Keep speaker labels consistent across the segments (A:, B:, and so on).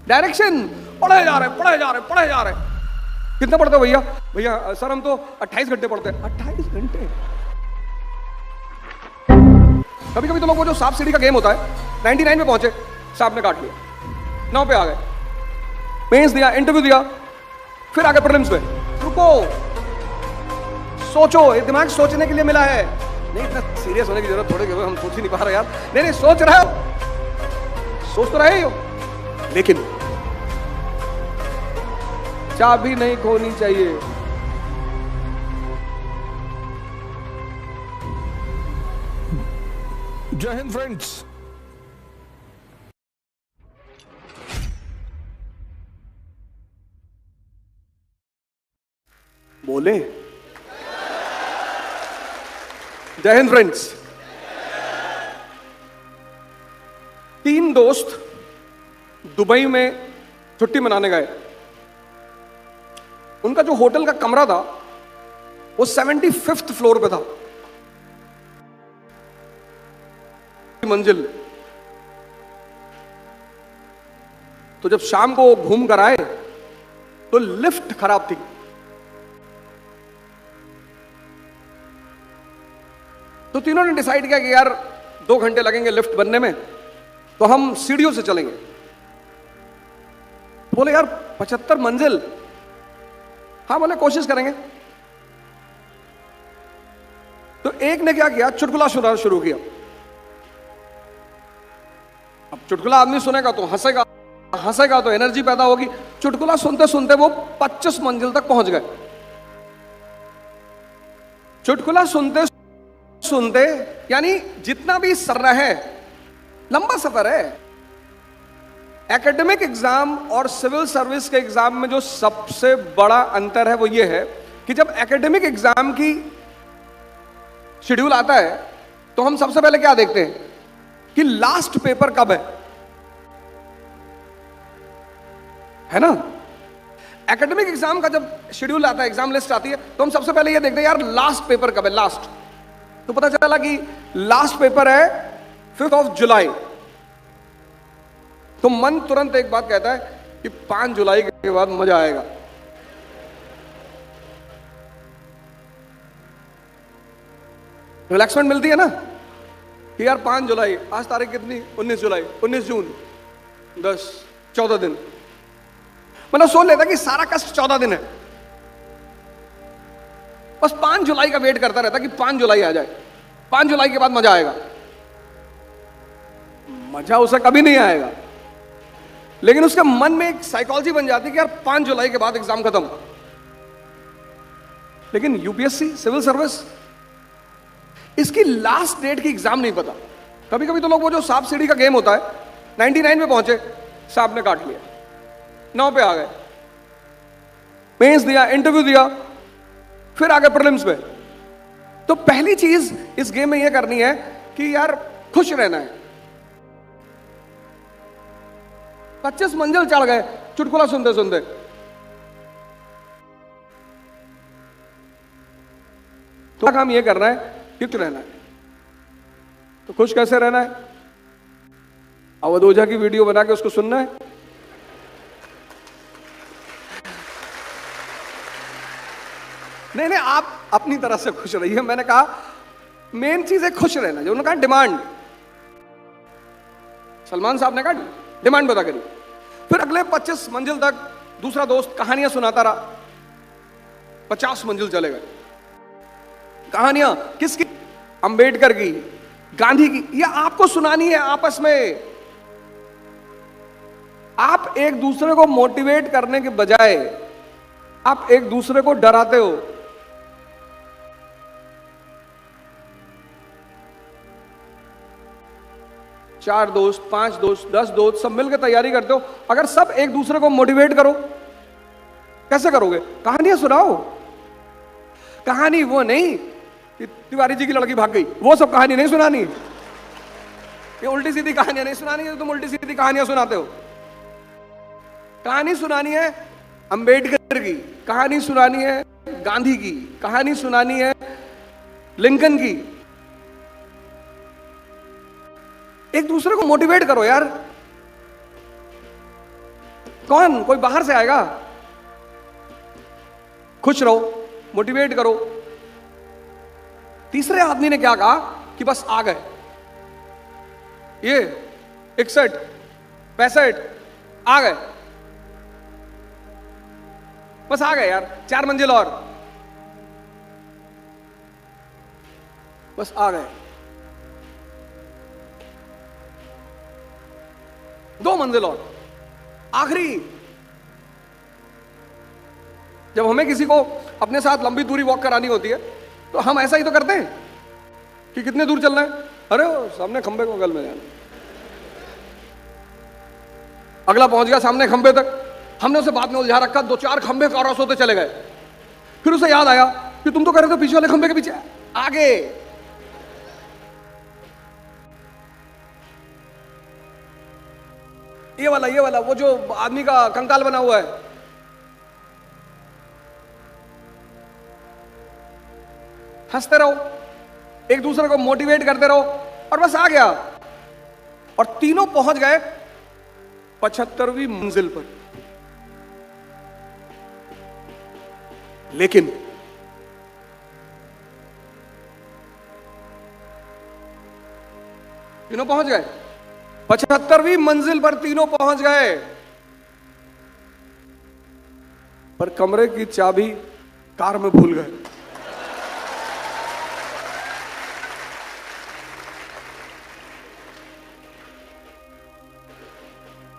A: Direction, पढ़े जा रहे पढ़े जा रहे पढ़े जा रहे। कितना पढ़ते हो भैया? भैया सर हम तो 28 घंटे पढ़ते हैं। 28 घंटे? कभी कभी तो लोग वो जो सांप सीढ़ी का गेम होता है, 99 पे पहुंचे, सांप ने काट लिया, 9 पे आ गए, मेंस दिया, इंटरव्यू दिया, फिर आगे प्रीलिम्स में। रुको, सोचो, ये दिमाग सोचने के लिए मिला है। नहीं, इतना सीरियस होने की जरूरत थोड़ी, हम सोच ही नहीं पा रहे यार। नहीं सोच रहे हो, सोच तो रहे हो, लेकिन चाबी नहीं खोनी चाहिए।
B: जय हिंद फ्रेंड्स।
A: बोले जय हिंद फ्रेंड्स। 3 दोस्त दुबई में छुट्टी मनाने गए। उनका जो होटल का कमरा था वो 75th फ्लोर पे था, मंजिल। तो जब शाम को घूम कर आए तो लिफ्ट खराब थी। तो तीनों ने डिसाइड किया कि यार 2 घंटे लगेंगे लिफ्ट बनने में, तो हम सीढ़ियों से चलेंगे। तो बोले यार 75 मंजिल, हाँ बोले कोशिश करेंगे। तो एक ने क्या किया, चुटकुला सुनाना शुरू किया। अब चुटकुला आदमी सुनेगा तो हंसेगा, हंसेगा तो एनर्जी पैदा होगी। चुटकुला सुनते सुनते वो 25 मंजिल तक पहुंच गए। चुटकुला सुनते सुनते, यानी जितना भी सर है, लंबा सफर है। एकेडमिक एग्जाम और सिविल सर्विस के एग्जाम में जो सबसे बड़ा अंतर है वो ये है कि जब एकेडमिक एग्जाम की शेड्यूल आता है तो हम सबसे पहले क्या देखते हैं कि लास्ट पेपर कब है ना। एकेडमिक एग्जाम का जब शेड्यूल आता है, एग्जाम लिस्ट आती है, तो हम सबसे पहले ये देखते हैं यार लास्ट पेपर कब है, लास्ट। तो पता चला कि लास्ट पेपर है 5 जुलाई। तो मन तुरंत एक बात कहता है कि 5 जुलाई के बाद मजा आएगा। रिलैक्समेंट मिलती है ना कि यार 5 जुलाई, आज तारीख कितनी, 19 जुलाई, 19 जून, 10 14 दिन। मतलब सोच लेता कि सारा कष्ट 14 दिन है, बस 5 जुलाई का वेट करता रहता कि 5 जुलाई आ जाए, 5 जुलाई के बाद मजा आएगा। मजा उसे कभी नहीं आएगा, लेकिन उसके मन में एक साइकोलॉजी बन जाती है कि यार 5 जुलाई के बाद एग्जाम खत्म। लेकिन यूपीएससी, सिविल सर्विस, इसकी लास्ट डेट की एग्जाम नहीं पता। कभी कभी तो लोग वो जो सांप सीढ़ी का गेम होता है, 99 पे पहुंचे, सांप ने काट लिया, 9 पे आ गए, मेंस दिया, इंटरव्यू दिया, फिर आगे प्रीलिम्स में। तो पहली चीज इस गेम में यह करनी है कि यार खुश रहना है। 25 मंजिल चढ़ गए चुटकुला सुनते सुनते। तो काम यह करना है कि खुश रहना है। तो खुश कैसे रहना है? अवध ओझा की वीडियो बना के उसको सुनना है। नहीं, आप अपनी तरह से खुश रहिए। मैंने कहा मेन चीज है खुश रहना। जो उन्होंने कहा डिमांड, सलमान साहब ने कहा डिमांड बता करी। फिर अगले 25 मंजिल तक दूसरा दोस्त कहानियां सुनाता रहा। 50 मंजिल चले गए। कहानियां किसकी? अंबेडकर की, गांधी की। ये आपको सुनानी है आपस में। आप एक दूसरे को मोटिवेट करने के बजाय आप एक दूसरे को डराते हो। चार दोस्त, 5 दोस्त, 10 दोस्त, सब मिलकर तैयारी करते हो। अगर सब एक दूसरे को मोटिवेट करो, कैसे करोगे? कहानियां सुनाओ। कहानी वो नहीं कि तिवारी जी की लड़की भाग गई, वो सब कहानी नहीं सुनानी। ये उल्टी सीधी कहानियां नहीं सुनानी है। तुम उल्टी सीधी कहानियां सुनाते हो। कहानी सुनानी है अंबेडकर की, कहानी सुनानी है गांधी की, कहानी सुनानी है लिंकन की। एक दूसरे को मोटिवेट करो यार। कौन? कोई बाहर से आएगा? खुश रहो, मोटिवेट करो। तीसरे आदमी ने क्या कहा कि बस आ गए, ये 61 65 आ गए, बस आ गए यार, 4 मंजिल और, बस आ गए, 2 मंजिल और, आखिरी। जब हमें किसी को अपने साथ लंबी दूरी वॉक करानी होती है तो हम ऐसा ही तो करते हैं कि कितने दूर चलना है, अरे वो सामने खंबे को बगल में जाना, अगला पहुंच गया सामने खंबे तक, हमने उसे बाद में उलझा रखा, 2-4 खंबे क्रॉस होते चले गए, फिर उसे याद आया कि तुम तो कह रहे थे पीछे वाले खंबे के पीछे आगे। ये वाला वो जो आदमी का कंकाल बना हुआ है, हंसते रहो, एक दूसरे को मोटिवेट करते रहो, और बस आ गया। और तीनों पहुंच गए 75वीं मंजिल पर। लेकिन तीनों पहुंच गए 75वीं मंजिल पर, तीनों पहुंच गए, पर कमरे की चाबी कार में भूल गए।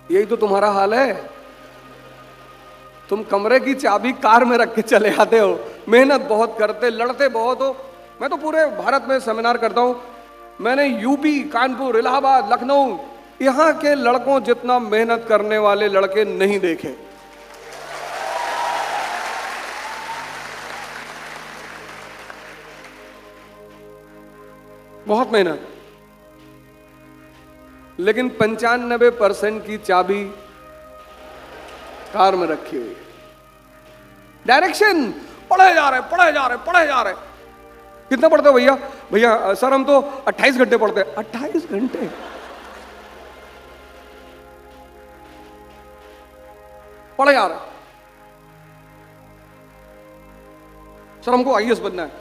A: यही तो तुम्हारा हाल है, तुम कमरे की चाबी कार में रख के चले आते हो, मेहनत बहुत करते, लड़ते बहुत हो। मैं तो पूरे भारत में सेमिनार करता हूं, मैंने यूपी, कानपुर, इलाहाबाद, लखनऊ, यहां के लड़कों जितना मेहनत करने वाले लड़के नहीं देखे। बहुत मेहनत, लेकिन 95% की चाबी कार में रखी हुई है। डायरेक्शन पढ़े जा रहे। कितना पढ़ते हो भैया? भैया सर हम तो 28 घंटे पढ़ते हैं। 28 घंटे? पढ़े जा रहे। सर हमको आईएएस बनना है।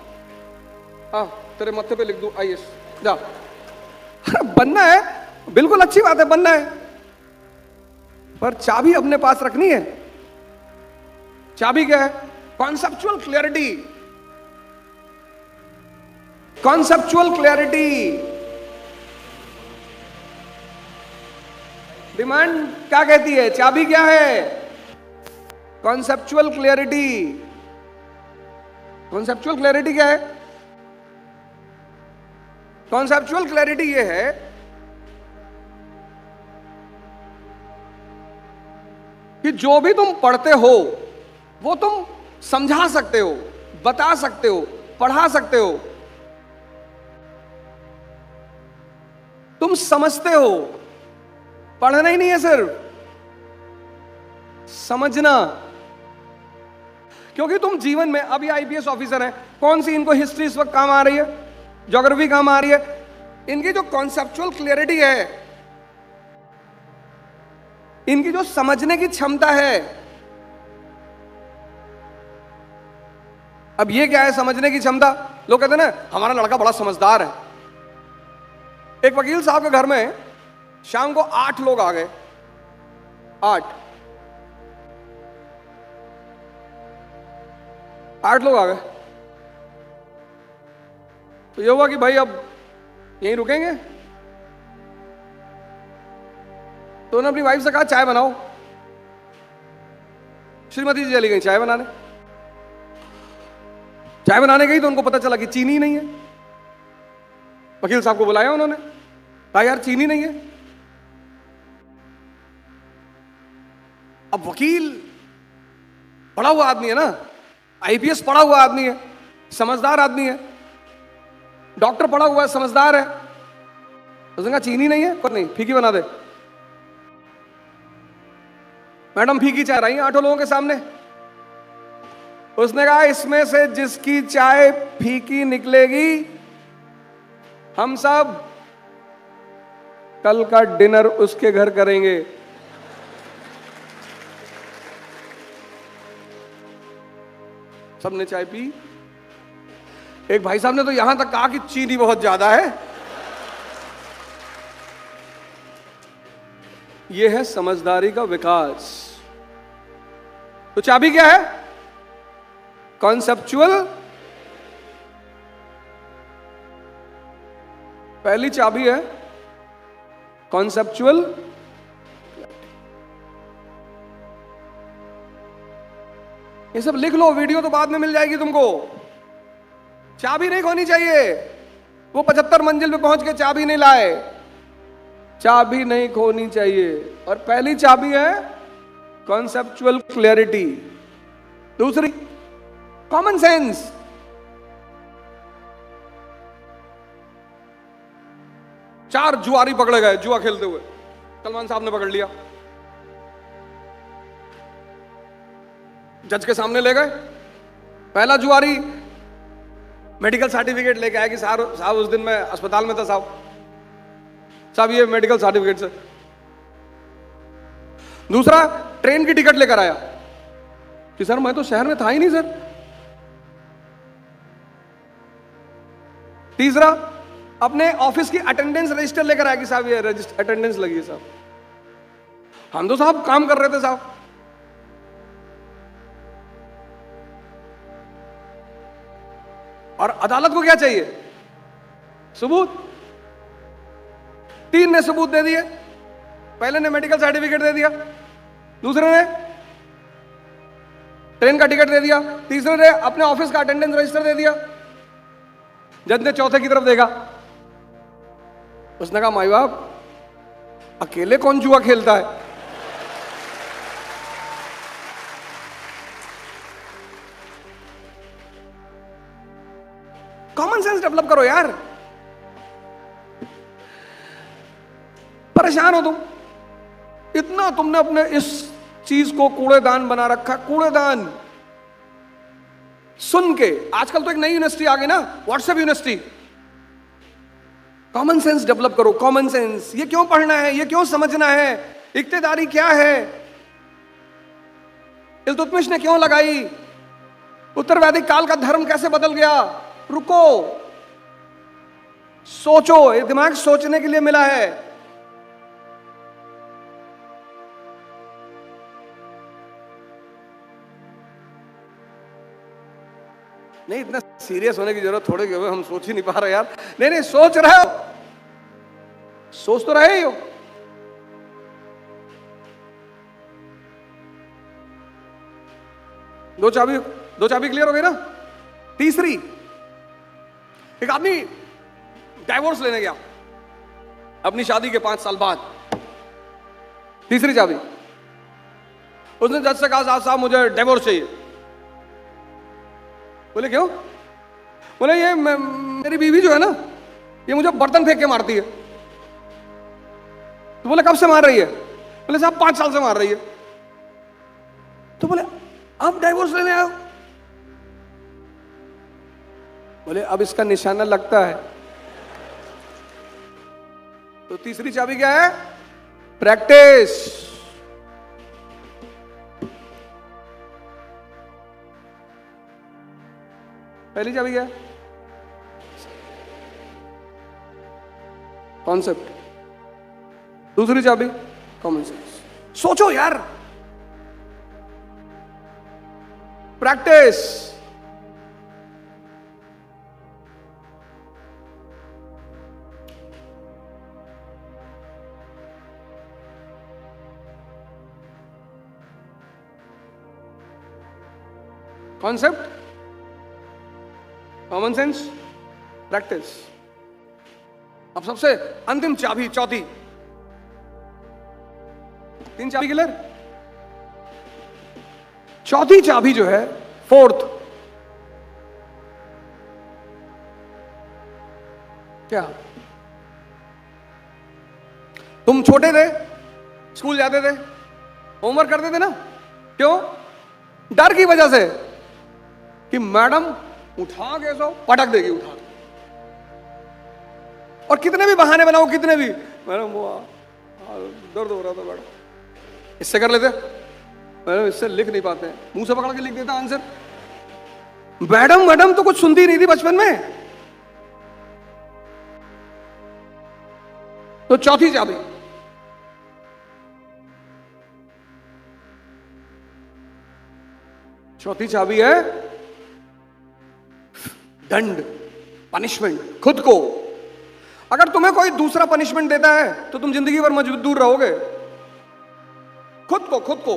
A: हाँ तेरे मत्थे पे लिख दूं आईएएस, जा। अरे बनना है, बिल्कुल अच्छी बात है, बनना है, पर चाबी अपने पास रखनी है। चाबी क्या है? Conceptual clarity. Conceptual clarity. Demand क्या कहती है? चाबी क्या है? Conceptual clarity. कॉन्सेप्चुअल क्लैरिटी क्या है? कॉन्सेप्चुअल क्लैरिटी यह है कि जो भी तुम पढ़ते हो वो तुम समझा सकते हो, बता सकते हो, पढ़ा सकते हो, तुम समझते हो। पढ़ना ही नहीं है, सिर्फ समझना। क्योंकि तुम जीवन में, अभी आईपीएस ऑफिसर हैं, कौन सी इनको हिस्ट्री इस वक्त काम आ रही है, ज्योग्राफी काम आ रही है? इनकी जो कॉन्सेप्चुअल क्लैरिटी है, इनकी जो समझने की क्षमता है। अब ये क्या है समझने की क्षमता? लोग कहते हैं ना हमारा लड़का बड़ा समझदार है। एक वकील साहब के घर में शाम को 8 लोग आ गए। 8 लोग आ गए। तो ये हुआ कि भाई अब यहीं रुकेंगे। तो उन्होंने अपनी वाइफ से कहा चाय बनाओ। श्रीमती जी चली गई चाय बनाने। चाय बनाने गई तो उनको पता चला कि चीनी नहीं है। वकील साहब को बुलाया उन्होंने, कहा यार चीनी नहीं है। अब वकील पढ़ा हुआ आदमी है ना, आईपीएस पढ़ा हुआ आदमी है, समझदार आदमी है, डॉक्टर पढ़ा हुआ है, समझदार है। उसने कहा चीनी नहीं है, पर नहीं फीकी बना दे। मैडम फीकी चाय रही 8 लोगों के सामने। उसने कहा इसमें से जिसकी चाय फीकी निकलेगी, हम सब कल का डिनर उसके घर करेंगे। सबने चाय पी। एक भाई साहब ने तो यहां तक कहा कि चीनी बहुत ज्यादा है। यह है समझदारी का विकास। तो चाबी क्या है? कॉन्सेप्चुअल। पहली चाबी है कॉन्सेप्चुअल। ये सब लिख लो, वीडियो तो बाद में मिल जाएगी तुमको। चाबी नहीं खोनी चाहिए। वो 75 मंजिल पे पहुंच के चाबी नहीं लाए। चाबी नहीं खोनी चाहिए। और पहली चाबी है कॉन्सेप्चुअल क्लैरिटी। दूसरी कॉमन सेंस। चार जुआरी पकड़े गए जुआ खेलते हुए, सलमान साहब ने पकड़ लिया, जज के सामने ले गए। पहला जुआरी मेडिकल सर्टिफिकेट लेके आया कि साहब उस दिन मैं अस्पताल में था, साहब ये मेडिकल सर्टिफिकेट से। दूसरा ट्रेन की टिकट लेकर आया कि सर मैं तो शहर में था ही नहीं सर। तीसरा अपने ऑफिस की अटेंडेंस रजिस्टर लेकर आया कि साहब ये अटेंडेंस लगी है साहब। हम तो साहब काम कर रहे थे साहब। और अदालत को क्या चाहिए? सबूत। तीन ने सबूत दे दिए। पहले ने मेडिकल सर्टिफिकेट दे दिया, दूसरे ने ट्रेन का टिकट दे दिया, तीसरे ने अपने ऑफिस का अटेंडेंस रजिस्टर दे दिया। जज ने चौथे की तरफ देखा, उसने कहा माई बाप अकेले कौन जुआ खेलता है? कॉमन सेंस डेवलप करो यार। परेशान हो तुम इतना, तुमने अपने इस चीज को कूड़ेदान बना रखा। कूड़ेदान सुन के आजकल तो एक नई यूनिवर्सिटी आ गई ना, WhatsApp university. Common sense develop करो। कॉमन सेंस, ये क्यों पढ़ना है, ये क्यों समझना है, इक्तेदारी क्या है, इल्तुतमिश ने क्यों लगाई, उत्तर वैदिक काल का धर्म कैसे बदल गया। रुको, सोचो। ये दिमाग सोचने के लिए मिला है। नहीं, इतना सीरियस होने की जरूरत थोड़ी है, हम सोच ही नहीं पा रहे यार। नहीं नहीं, सोच रहे हो, सोच तो रहे ही हो। दो चाबी क्लियर हो गई ना। तीसरी, एक आदमी डाइवोर्स लेने गया अपनी शादी के 5 साल बाद। तीसरी चाबी, उसने जज से कहा साहब मुझे डिवोर्स चाहिए। बोले क्यों? बोले ये मेरी बीवी जो है ना, ये मुझे बर्तन फेंक के मारती है। तो बोले कब से मार रही है? बोले साहब 5 साल से मार रही है। तो बोले अब डाइवोर्स लेने आओ? बोले अब इसका निशाना लगता है। तो तीसरी चाबी क्या है? प्रैक्टिस। पहली चाबी क्या है? कॉन्सेप्ट। दूसरी चाबी कॉमन सेंस। सोचो यार, practice. Concept, common sense, practice. अब सबसे अंतिम चाबी, चौथी। 3 चाबी क्लियर। चौथी चाबी जो है, फोर्थ, क्या? तुम छोटे थे, स्कूल जाते थे, होमवर्क करते थे ना, क्यों? डर की वजह से कि मैडम उठा के सो पटक देगी, उठा। और कितने भी बहाने बनाओ, कितने भी, मैडम वो दर्द हो रहा था मैडम, इससे कर लेते, मैडम इससे लिख नहीं पाते, मुंह से पकड़ के लिख देता आंसर। मैडम मैडम तो कुछ सुनती नहीं थी बचपन में। तो चौथी चाबी, चौथी चाबी है दंड, पनिशमेंट। खुद को, अगर तुम्हें कोई दूसरा पनिशमेंट देता है तो तुम जिंदगी भर मजबूर रहोगे। खुद को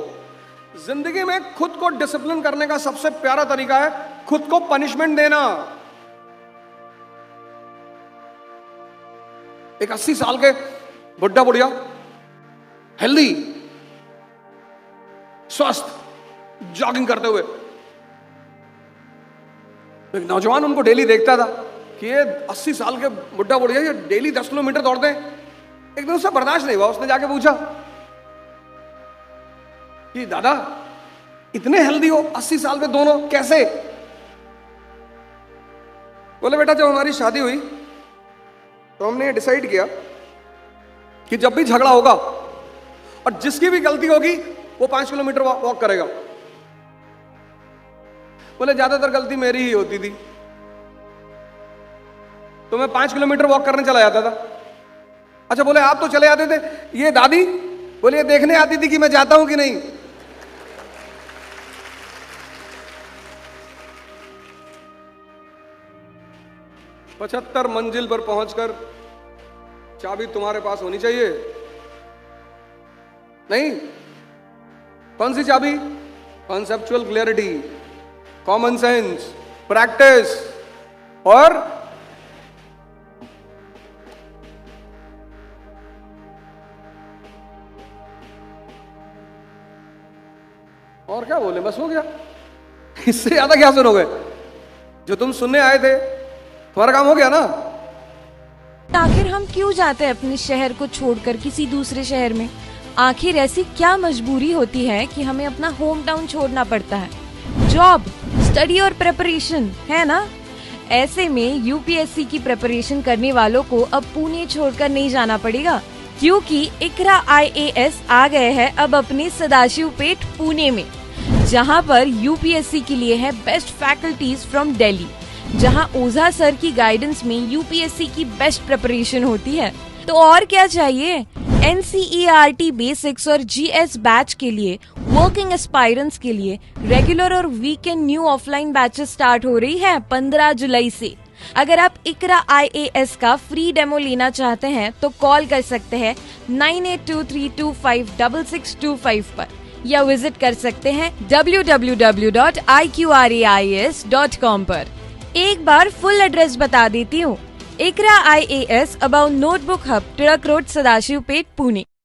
A: जिंदगी में खुद को डिसिप्लिन करने का सबसे प्यारा तरीका है खुद को पनिशमेंट देना। एक 80 साल के बुढ़ा बुढ़िया, हेल्दी, स्वस्थ, जॉगिंग करते हुए, एक नौजवान उनको डेली देखता था कि ये 80 साल के बुढ़ा बुढ़िया ये डेली 10 किलोमीटर दौड़ते हैं। एक दिन उससे बर्दाश्त नहीं हुआ, उसने जाके पूछा कि दादा इतने हेल्दी हो 80 साल में दोनों, कैसे? बोले बेटा जब हमारी शादी हुई तो हमने डिसाइड किया कि जब भी झगड़ा होगा और जिसकी भी गलती होगी वो 5 किलोमीटर वॉक करेगा। बोले ज्यादातर गलती मेरी ही होती थी तो मैं 5 किलोमीटर वॉक करने चला जाता था। अच्छा बोले आप तो चले जाते थे, ये दादी बोले ये देखने आती थी कि मैं जाता हूं कि नहीं। पचहत्तर मंजिल पर पहुंचकर चाबी तुम्हारे पास होनी चाहिए। नहीं, कौन सी चाबी? Conceptual clarity, common sense, practice और क्या बोले, बस हो गया। इससे ज्यादा क्या सुनोगे? जो तुम सुनने आए थे तुम्हारा काम हो गया ना।
B: आखिर हम क्यों जाते हैं अपने शहर को छोड़कर किसी दूसरे शहर में? आखिर ऐसी क्या मजबूरी होती है कि हमें अपना होम टाउन छोड़ना पड़ता है? जॉब, स्टडी और प्रिपरेशन, है ना? ऐसे में यूपीएससी की प्रिपरेशन करने वालों को अब पुणे छोड़कर नहीं जाना पड़ेगा, क्योंकि इकरा IAS आ गए हैं अब अपने सदाशिवपेट पुणे में, जहां पर यूपीएससी के लिए है बेस्ट फैकल्टीज फ्रॉम दिल्ली, जहां ओझा सर की गाइडेंस में यूपीएससी की बेस्ट प्रिपरेशन होती है। तो और क्या चाहिए? NCERT बेसिक्स और GS बैच के लिए, वर्किंग एस्पायरेंट्स के लिए रेगुलर और weekend new offline batches start हो रही है 15 जुलाई से। अगर आप इकरा IAS का फ्री डेमो लेना चाहते हैं तो कॉल कर सकते हैं 9823256625 पर, या विजिट कर सकते हैं www.iqrais.com पर। एक बार फुल एड्रेस बता देती हूँ। इकरा IAS about notebook hub, Tilak road, Sadashivpet, Pune.